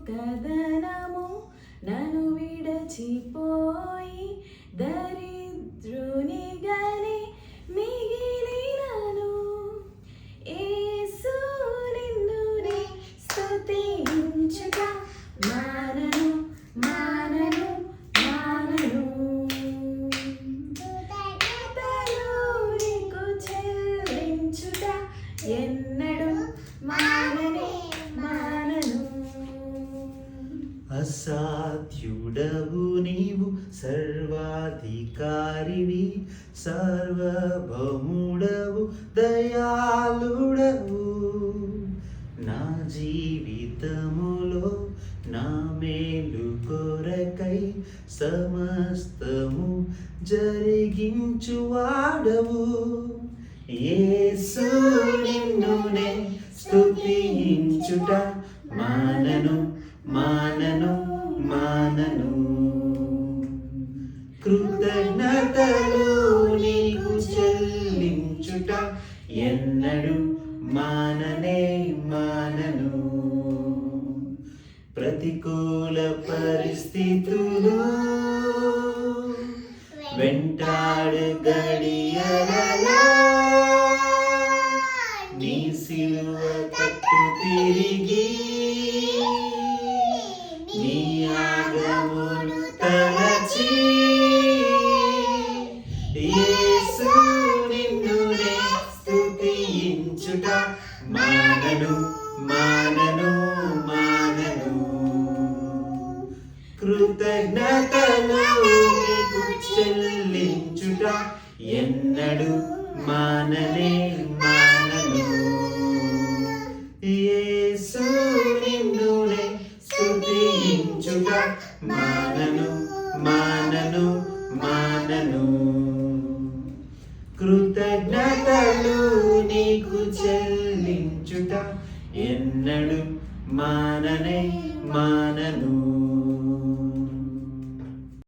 కదనము నన్ను విడచిపోయి దరిద్రునిగానే మిగిలినను. యేసు నిన్నునే స్తుతించుట మానను మానను మానను. కృతజ్ఞతలు నీకు చెల్లించుట ఎన్నడూ మాననే మానను. అసాధ్యుడవు నీవు, సర్వాధికారివి, సర్వభౌముడవు, దయాళుడవు. నా జీవితములో నా మేలు కొరకై సమస్తము జరిగించువాడవు. యేసు నిన్నునే స్తుతించుట మానను మానను మానను. కృతజ్ఞతలు నీకు చెల్లించుట ఎన్నడూ మాననే మానను. ప్రతికూల పరిస్థితులు వెంటాడు గడియలలో నీ సిలువ తట్టు తిరిగి నీ ఆగమును తలచి యేసు నిన్నునే స్తుతించుట మానను మానను మానను. కృతజ్ఞతలు నీకు చెల్లించుట ఎన్నడూ మాననే మానను. యేసు నిన్నునే స్తుతించుట మానను మానను మానను. కృతజ్ఞతలు నీకు చెల్లించుట ఎన్నడూ మాననే మానను.